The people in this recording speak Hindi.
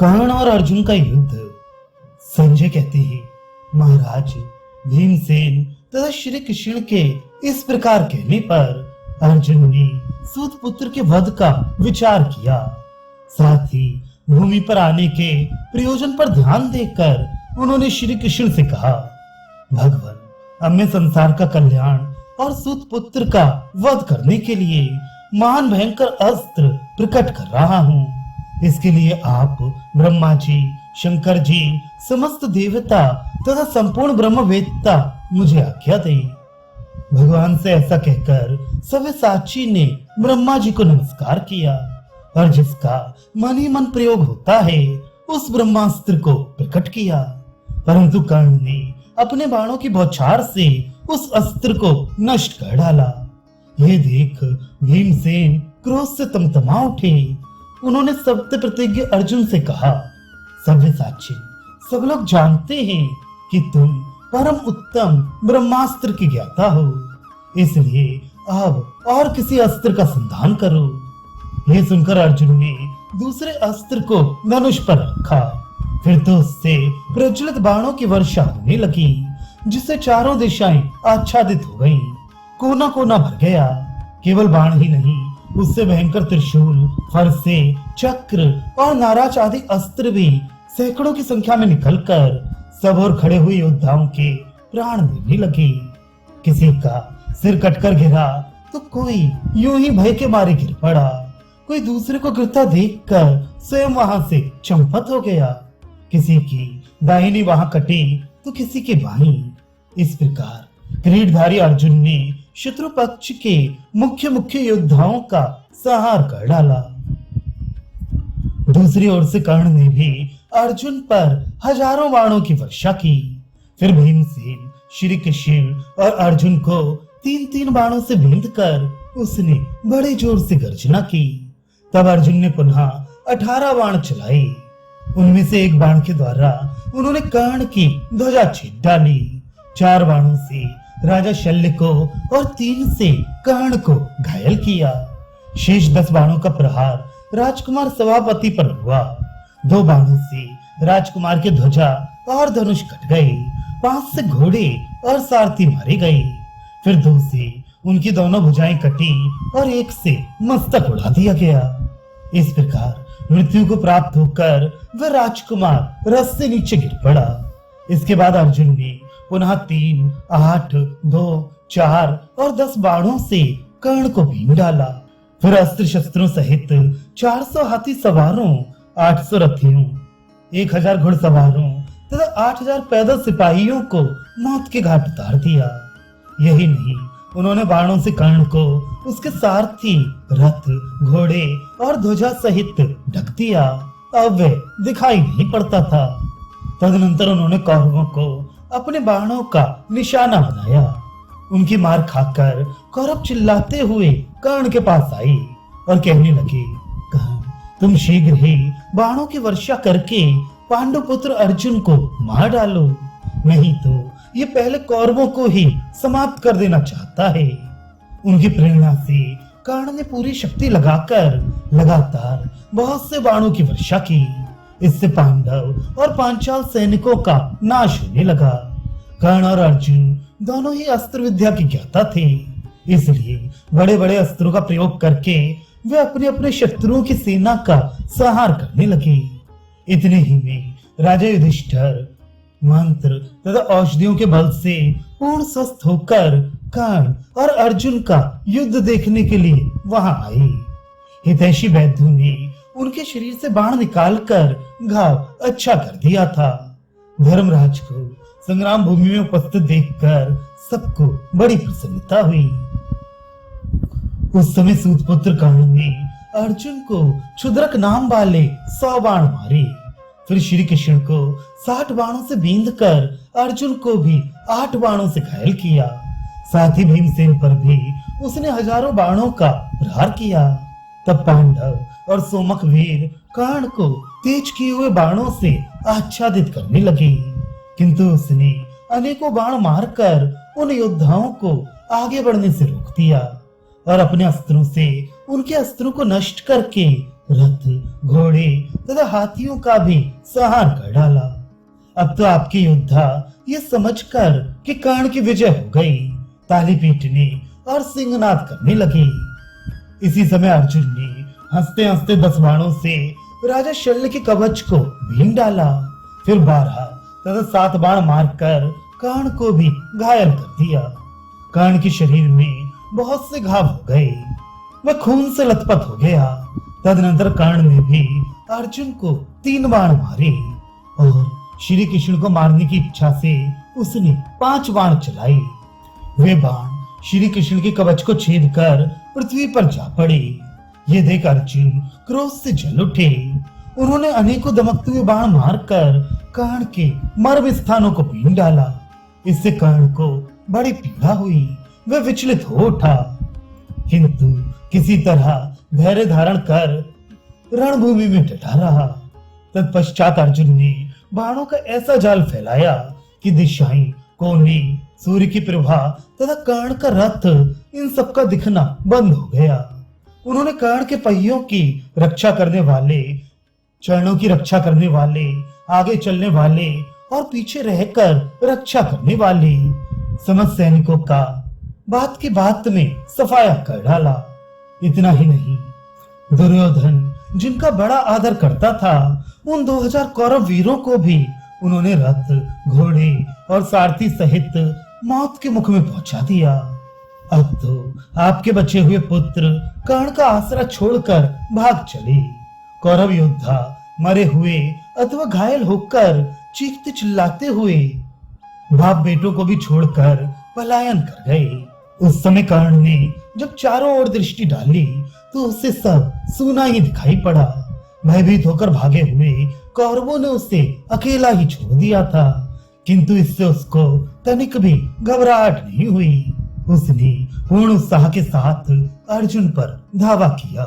कर्ण और अर्जुन का युद्ध। संजय कहते हैं, महाराज भीमसेन तथा श्री कृष्ण के इस प्रकार कहने पर अर्जुन ने सूत पुत्र के वध का विचार किया। साथ ही भूमि पर आने के प्रयोजन पर ध्यान देकर उन्होंने श्री कृष्ण से कहा, भगवान, अब मैं संसार का कल्याण और सूत पुत्र का वध करने के लिए महान भयंकर अस्त्र प्रकट कर रहा हूँ। इसके लिए आप ब्रह्मा जी, शंकर जी, समस्त देवता तथा संपूर्ण ब्रह्मवेत्ता मुझे आज्ञा दे। भगवान से ऐसा कहकर सव्यसाची ने ब्रह्मा जी को नमस्कार किया और जिसका मन ही मन प्रयोग होता है उस ब्रह्मास्त्र को प्रकट किया। परंतु कर्ण ने अपने बाणों की बौछार से उस अस्त्र को नष्ट कर डाला। यह देख भीमसेन क्रोध से तमतमा उठे। उन्होंने सत्य प्रतिज्ञ अर्जुन से कहा, सव्यसाची, सब लोग जानते हैं कि तुम परम उत्तम ब्रह्मास्त्र की ज्ञाता हो, इसलिए अब और किसी अस्त्र का संधान करो। यह सुनकर अर्जुन ने दूसरे अस्त्र को धनुष पर रखा। फिर तो उससे प्रज्वलित बाणों की वर्षा होने लगी, जिससे चारों दिशाएं आच्छादित हो गईं। कोना कोना भर गया। केवल बाण ही नहीं, उससे भयंकर त्रिशूल, फरसे, चक्र और नाराज आदि अस्त्र भी सैकड़ों की संख्या में निकलकर सब और खड़े हुए योद्धाओं के प्राण देने लगे। किसी का सिर कटकर गिरा तो कोई यूं ही भय के मारे गिर पड़ा। कोई दूसरे को गिरता देखकर स्वयं वहां से चंपत हो गया। किसी की दाहिनी बाह कटी तो किसी की बाईं। इस प्रकार किरीटधारी अर्जुन ने शत्रु पक्ष के मुख्य मुख्य योद्धाओं का संहार कर डाला। दूसरी ओर से कर्ण ने भी अर्जुन पर हजारों बाणों की वर्षा की। फिर भीमसेन, श्री कृष्ण और अर्जुन को तीन तीन बाणों से बींधकर उसने बड़े जोर से गर्जना की। तब अर्जुन ने पुनः 18 बाण चलाए। उनमें से एक बाण के द्वारा उन्होंने कर्ण की ध्वजा छीन डाली। 4 बाणों से राजा शल्य को और 3 से कर्ण को घायल किया। शेष 10 बाणों का प्रहार राजकुमार सभापति पर हुआ। 2 बाणों से राजकुमार के ध्वजा और धनुष कट गए। 5 से घोड़े और सारथी मारे गए। फिर 2 से उनकी दोनों भुजाएं कटी और 1 से मस्तक उड़ा दिया गया। इस प्रकार मृत्यु को प्राप्त होकर वह राजकुमार रथ से नीचे गिर पड़ा। इसके बाद अर्जुन ने पुनः 3, 8, 2, 4 और 10 बाणों से कर्ण को बीन डाला। फिर अस्त्र शस्त्रों सहित 400 हाथी सवारों, 800 रथियों, 1000 घुड़सवारों तथा 8000 पैदल सिपाहियों को मौत के घाट उतार दिया। यही नहीं, उन्होंने बाणों से कर्ण को उसके सारथी, रथ, घोड़े और ध्वजा सहित ढक दिया। अब वह दिखाई नहीं पड़ता था। तदनंतर उन्होंने कौरवों को अपने बाणों का निशाना बनाया। उनकी मार खाकर कौरव चिल्लाते हुए कर्ण के पास आई और कहने लगे, कर्ण, तुम शीघ्र ही बाणों की वर्षा करके पांडु पुत्र अर्जुन को मार डालो, नहीं तो ये पहले कौरवों को ही समाप्त कर देना चाहता है। उनकी प्रेरणा से कर्ण ने पूरी शक्ति लगाकर लगातार बहुत से बाणों की वर्षा की। इससे पांडव और पांचाल सैनिकों का नाश होने लगा। कर्ण और अर्जुन दोनों ही अस्त्र विद्या के ज्ञाता थे, इसलिए बड़े बड़े अस्त्रों का प्रयोग करके वे अपने अपने शत्रुओं की सेना का संहार करने लगे। इतने ही में राजा युधिष्ठिर मंत्र तथा औषधियों के बल से पूर्ण स्वस्थ होकर कर्ण और अर्जुन का युद्ध देखने के लिए वहां आए। हितैषी वैद्यों ने उनके शरीर से बाण निकालकर घाव अच्छा कर दिया था। धर्मराज को संग्राम भूमि में उपस्थित देखकर सबको बड़ी प्रसन्नता हुई। उस समय सूतपुत्र कर्ण ने अर्जुन को क्षुद्रक नाम वाले 100 बाण मारे। फिर श्री कृष्ण को 60 बाणों से बींधकर अर्जुन को भी 8 बाणों से घायल किया। साथ ही भीमसेन पर भी उसने हजारों बाणों का प्रहार किया। तब पांडव और सोमक वीर कर्ण को तेज किए हुए बाणों से आच्छादित करने लगे, किंतु उसने अनेकों बाण मारकर उन योद्धाओं को आगे बढ़ने से रोक दिया और अपने अस्त्रों से उनके अस्त्रों को नष्ट करके रथ, घोड़े तथा हाथियों का भी संहार कर डाला। अब तो आपके योद्धा ये समझकर कि कर्ण की विजय हो गई, ताली पीटने और सिंहनाद करने लगे। इसी समय अर्जुन ने हंसते हंसते 10 बाणों से राजा शल्य के कवच को भीन डाला। फिर 12 तथा 7 बाण मारकर कर्ण को भी घायल कर दिया। कर्ण के शरीर में बहुत से घाव हो गए, वह खून से लथपथ हो गया। तदनंतर कर्ण ने भी अर्जुन को 3 बाण मारे और श्री कृष्ण को मारने की इच्छा से उसने 5 बाण चलाए। वे बाण श्री कृष्ण के कवच को छेद कर पृथ्वी पर जा पड़े। ये देख अर्जुन क्रोध से जल उठे। उन्होंने अनेकों दमकते हुए बाण मारकर कर्ण के मर्म स्थानों को बीन डाला। इससे कर्ण को बड़ी पीड़ा हुई, वह विचलित हो उठा, किंतु किसी तरह धैर्य धारण कर रणभूमि में डटा रहा। तत्पश्चात अर्जुन ने बाणों का ऐसा जाल फैलाया कि दिशाएं, कोने, सूर्य की प्रभा तथा कर्ण का रथ, इन सब का दिखना बंद हो गया। उन्होंने कर्ण के पहियों की रक्षा करने वाले, चरणों की रक्षा करने वाले, आगे चलने वाले और पीछे रहकर रक्षा करने वाले समस्त सैनिकों का बात की बात में सफाया कर डाला। इतना ही नहीं, दुर्योधन जिनका बड़ा आदर करता था, उन 2000 कौरव वीरों को भी उन्होंने रथ, घोड़े और सारथी सहित मौत के मुख में पहुंचा दिया। अब तो आपके बचे हुए पुत्र कर्ण का आसरा छोड़कर भाग चले। कौरव योद्धा मरे हुए अथवा घायल होकर चीखते चिल्लाते हुए बाप बेटों को भी छोड़कर पलायन कर गए। उस समय कर्ण ने जब चारों ओर दृष्टि डाली तो उसे सब सूना ही दिखाई पड़ा। भयभीत होकर भागे हुए कौरवों ने उसे अकेला ही छोड़ दिया था, किंतु इससे उसको तनिक भी घबराहट नहीं हुई। उसने पूर्ण उत्साह के साथ अर्जुन पर धावा किया।